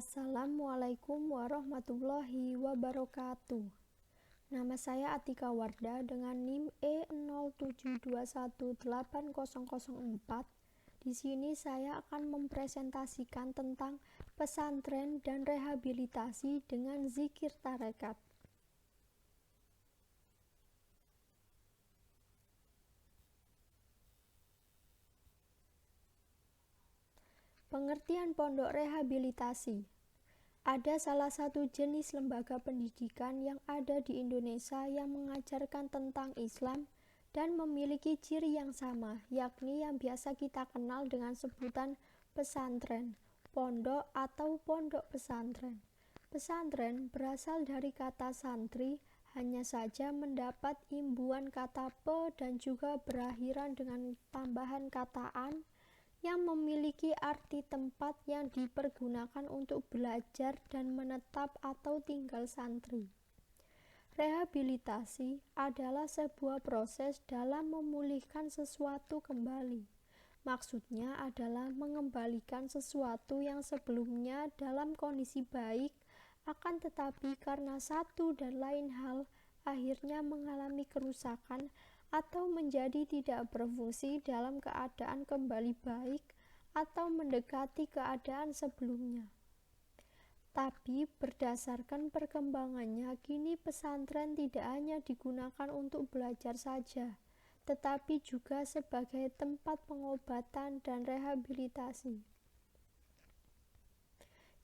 Assalamualaikum warahmatullahi wabarakatuh. Nama saya Atika Wardah dengan NIM E07218004. Di sini saya akan mempresentasikan tentang pesantren dan rehabilitasi dengan zikir tarekat. Pengertian pondok rehabilitasi. Ada salah satu jenis lembaga pendidikan yang ada di Indonesia yang mengajarkan tentang Islam dan memiliki ciri yang sama, yakni yang biasa kita kenal dengan sebutan pesantren, pondok atau pondok pesantren. Pesantren berasal dari kata santri, hanya saja mendapat imbuan kata pe dan juga berakhiran dengan tambahan kata an yang memiliki arti tempat yang dipergunakan untuk belajar dan menetap atau tinggal santri. Rehabilitasi adalah sebuah proses dalam memulihkan sesuatu kembali. Maksudnya adalah mengembalikan sesuatu yang sebelumnya dalam kondisi baik, akan tetapi karena satu dan lain hal akhirnya mengalami kerusakan atau menjadi tidak berfungsi dalam keadaan kembali baik atau mendekati keadaan sebelumnya. Tapi berdasarkan perkembangannya, kini pesantren tidak hanya digunakan untuk belajar saja, tetapi juga sebagai tempat pengobatan dan rehabilitasi.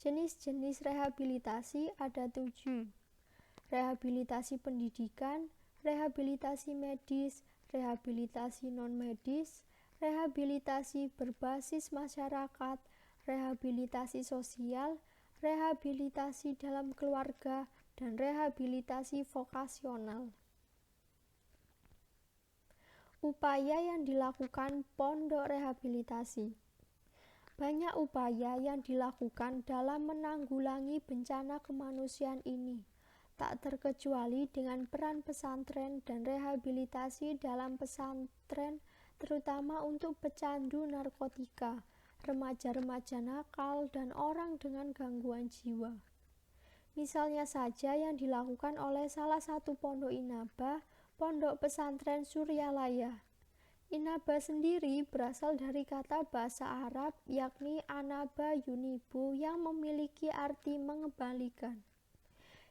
Jenis-jenis rehabilitasi ada 7. Rehabilitasi pendidikan, rehabilitasi medis, rehabilitasi non-medis, rehabilitasi berbasis masyarakat, rehabilitasi sosial, rehabilitasi dalam keluarga, dan rehabilitasi vokasional. Upaya yang dilakukan pondok rehabilitasi. Banyak upaya yang dilakukan dalam menanggulangi bencana kemanusiaan ini, tak terkecuali dengan peran pesantren dan rehabilitasi dalam pesantren, terutama untuk pecandu narkotika, remaja-remaja nakal, dan orang dengan gangguan jiwa. Misalnya saja yang dilakukan oleh salah satu pondok inaba, Pondok Pesantren Suryalaya. Inaba sendiri berasal dari kata bahasa Arab yakni anaba yunibu yang memiliki arti mengembalikan.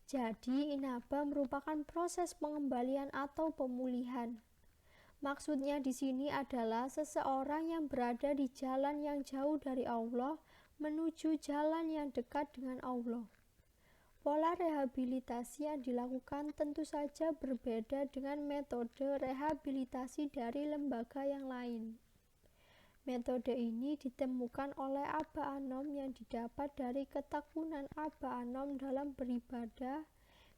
Jadi, inaba merupakan proses pengembalian atau pemulihan. Maksudnya di sini adalah seseorang yang berada di jalan yang jauh dari Allah menuju jalan yang dekat dengan Allah. Pola rehabilitasi yang dilakukan tentu saja berbeda dengan metode rehabilitasi dari lembaga yang lain. Metode ini ditemukan oleh Aba Anom yang didapat dari ketekunan Aba Anom dalam beribadah,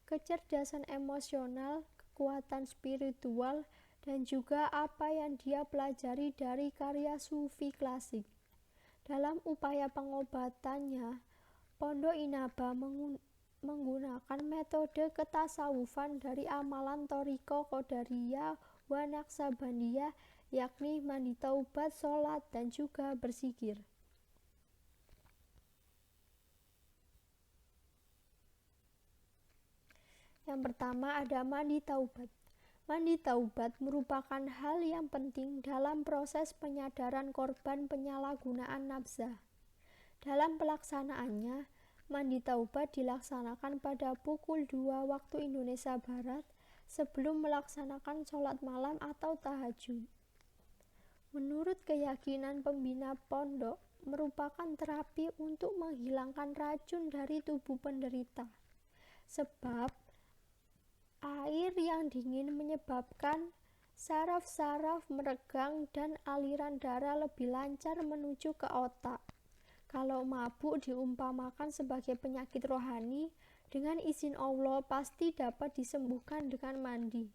kecerdasan emosional, kekuatan spiritual, dan juga apa yang dia pelajari dari karya sufi klasik. Dalam upaya pengobatannya, Pondok Inaba menggunakan metode ketasawufan dari amalan Thariqah Qadariyah wa Naqsabandiyah, yakni mandi taubat, sholat, dan juga berzikir. Yang pertama ada mandi taubat. Mandi taubat merupakan hal yang penting dalam proses penyadaran korban penyalahgunaan nafsa. Dalam pelaksanaannya, mandi taubat dilaksanakan pada pukul 2 waktu Indonesia Barat sebelum melaksanakan sholat malam atau tahajud. Menurut keyakinan pembina pondok, merupakan terapi untuk menghilangkan racun dari tubuh penderita. Sebab air yang dingin menyebabkan saraf-saraf meregang dan aliran darah lebih lancar menuju ke otak. Kalau mabuk diumpamakan sebagai penyakit rohani, dengan izin Allah pasti dapat disembuhkan dengan mandi.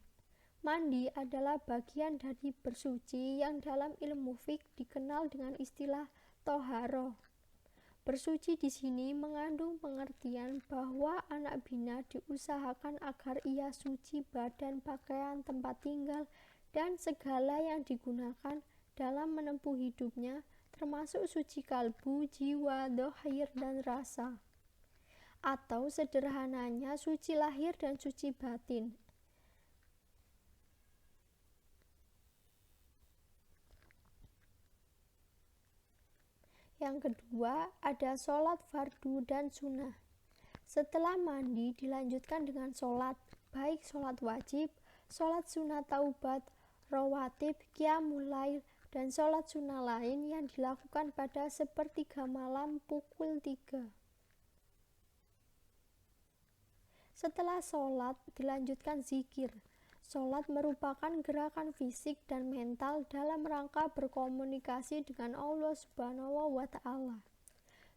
Mandi adalah bagian dari bersuci yang dalam ilmu fiqh dikenal dengan istilah toharoh. Bersuci di sini mengandung pengertian bahwa anak bina diusahakan agar ia suci badan, pakaian, tempat tinggal, dan segala yang digunakan dalam menempuh hidupnya, termasuk suci kalbu, jiwa, dohir, dan rasa. atau sederhananya suci lahir dan suci batin. Yang kedua, ada sholat fardu dan sunnah. Setelah mandi dilanjutkan dengan sholat, baik sholat wajib, sholat sunnah taubat, rawatib, qiyamul lail, dan sholat sunnah lain yang dilakukan pada sepertiga malam pukul 3. Setelah sholat dilanjutkan zikir. Sholat merupakan gerakan fisik dan mental dalam rangka berkomunikasi dengan Allah Subhanahu wa Ta'ala.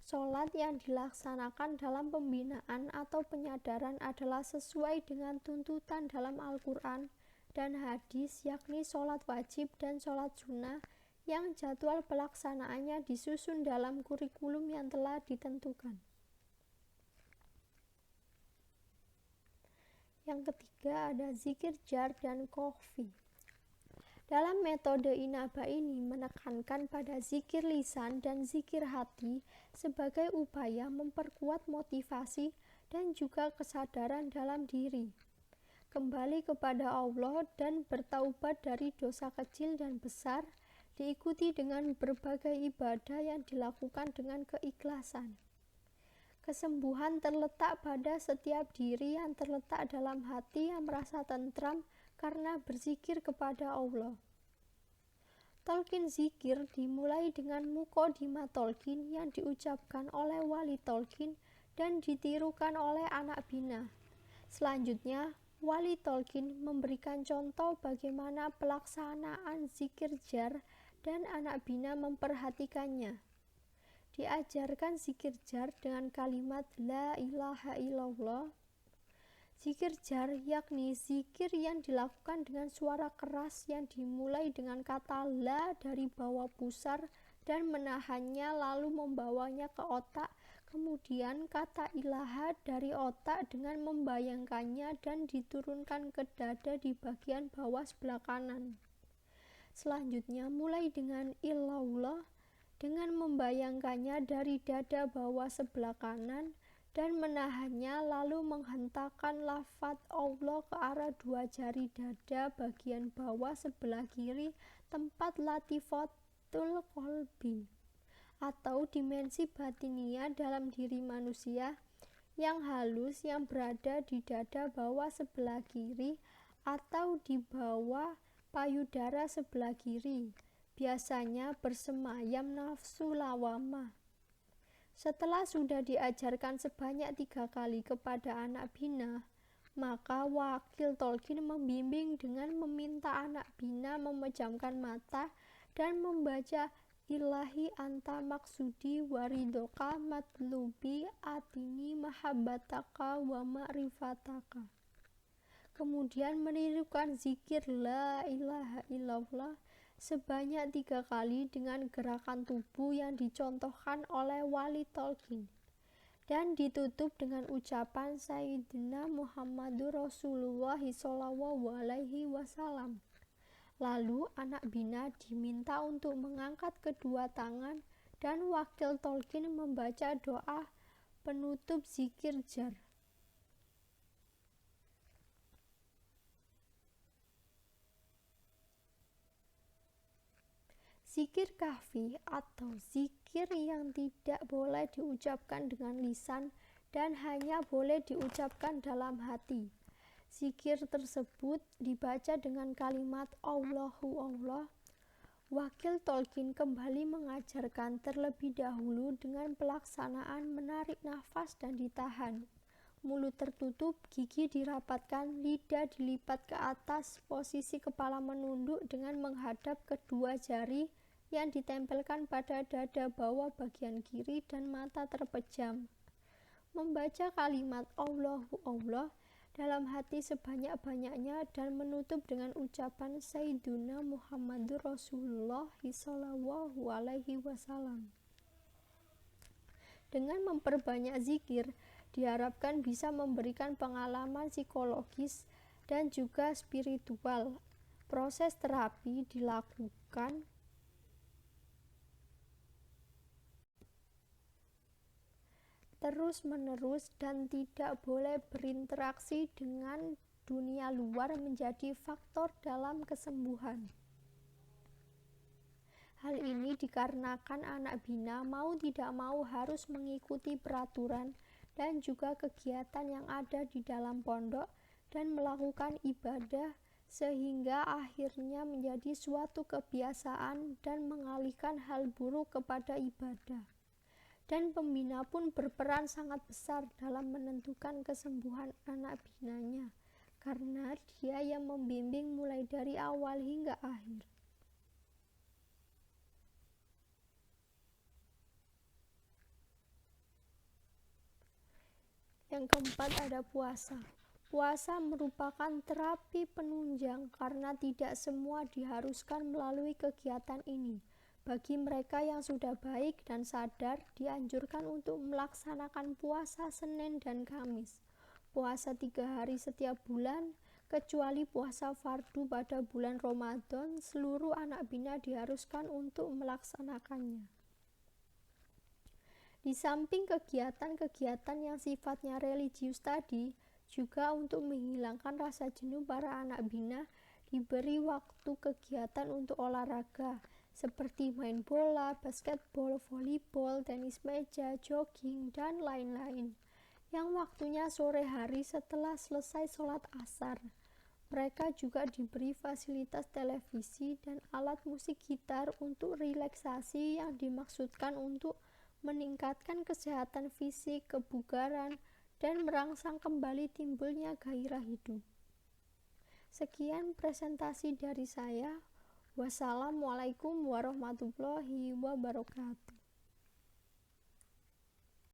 Sholat yang dilaksanakan dalam pembinaan atau penyadaran adalah sesuai dengan tuntutan dalam Al-Quran dan hadis, yakni sholat wajib dan sholat sunnah yang jadwal pelaksanaannya disusun dalam kurikulum yang telah ditentukan. Yang ketiga ada zikir jar dan kofi. Dalam metode inaba ini menekankan pada zikir lisan dan zikir hati sebagai upaya memperkuat motivasi dan juga kesadaran dalam diri. Kembali kepada Allah dan bertaubat dari dosa kecil dan besar, diikuti dengan berbagai ibadah yang dilakukan dengan keikhlasan. Kesembuhan terletak pada setiap diri yang terletak dalam hati yang merasa tentram karena berzikir kepada Allah. Talqin zikir dimulai dengan muqaddimah talqin yang diucapkan oleh wali talqin dan ditirukan oleh anak bina. Selanjutnya, wali talqin memberikan contoh bagaimana pelaksanaan zikir jar dan anak bina memperhatikannya. Diajarkan zikir jar dengan kalimat La ilaha illallah. Zikir jar yakni zikir yang dilakukan dengan suara keras yang dimulai dengan kata La dari bawah pusar dan menahannya lalu membawanya ke otak, kemudian kata ilaha dari otak dengan membayangkannya dan diturunkan ke dada di bagian bawah sebelah kanan. Selanjutnya mulai dengan illallah dengan membayangkannya dari dada bawah sebelah kanan dan menahannya lalu menghentakkan lafaz Allah ke arah dua jari dada bagian bawah sebelah kiri tempat latifatul qalbi atau dimensi batinia dalam diri manusia yang halus yang berada di dada bawah sebelah kiri atau di bawah payudara sebelah kiri. Biasanya bersemayam nafsu lawamah. Setelah sudah diajarkan sebanyak 3 kali kepada anak bina, maka wakil talqin membimbing dengan meminta anak bina memejamkan mata dan membaca Ilahi anta maksudi waridoka matlubi atini mahabbataka wa ma'rifataka. Kemudian menirukan zikir La ilaha illallah sebanyak 3 kali dengan gerakan tubuh yang dicontohkan oleh wali talqin dan ditutup dengan ucapan Sayyidina Muhammadur Rasulullah sallallahu alaihi wasallam. Lalu anak bina diminta untuk mengangkat kedua tangan dan wakil talqin membaca doa penutup zikir jar. Zikir kahfi atau zikir yang tidak boleh diucapkan dengan lisan dan hanya boleh diucapkan dalam hati. Zikir tersebut dibaca dengan kalimat Allahu Allah. Wakil talqin kembali mengajarkan terlebih dahulu dengan pelaksanaan menarik nafas dan ditahan. Mulut tertutup, gigi dirapatkan, lidah dilipat ke atas, posisi kepala menunduk dengan menghadap kedua jari yang ditempelkan pada dada bawah bagian kiri dan mata terpejam. Membaca kalimat Allahu Allah dalam hati sebanyak-banyaknya dan menutup dengan ucapan Sayyiduna Muhammadur Rasulullah sallallahu alaihi wasallam. Dengan memperbanyak zikir, diharapkan bisa memberikan pengalaman psikologis dan juga spiritual. Proses terapi dilakukan terus-menerus dan tidak boleh berinteraksi dengan dunia luar menjadi faktor dalam kesembuhan. Hal ini dikarenakan anak bina mau tidak mau harus mengikuti peraturan dan juga kegiatan yang ada di dalam pondok dan melakukan ibadah sehingga akhirnya menjadi suatu kebiasaan dan mengalihkan hal buruk kepada ibadah. Dan pembina pun berperan sangat besar dalam menentukan kesembuhan anak binanya, karena dia yang membimbing mulai dari awal hingga akhir. Yang keempat ada puasa. Puasa merupakan terapi penunjang karena tidak semua diharuskan melalui kegiatan ini. Bagi mereka yang sudah baik dan sadar, dianjurkan untuk melaksanakan puasa Senin dan Kamis. Puasa 3 hari setiap bulan, kecuali puasa fardu pada bulan Ramadan, seluruh anak bina diharuskan untuk melaksanakannya. Di samping kegiatan-kegiatan yang sifatnya religius tadi, juga untuk menghilangkan rasa jenuh para anak bina, diberi waktu kegiatan untuk olahraga, seperti main bola, basketbol, volleyball, tenis meja, jogging, dan lain-lain, yang waktunya sore hari setelah selesai sholat asar. Mereka juga diberi fasilitas televisi dan alat musik gitar untuk relaksasi yang dimaksudkan untuk meningkatkan kesehatan fisik, kebugaran, dan merangsang kembali timbulnya gairah hidup. Sekian presentasi dari saya. Wassalamualaikum warahmatullahi wabarakatuh.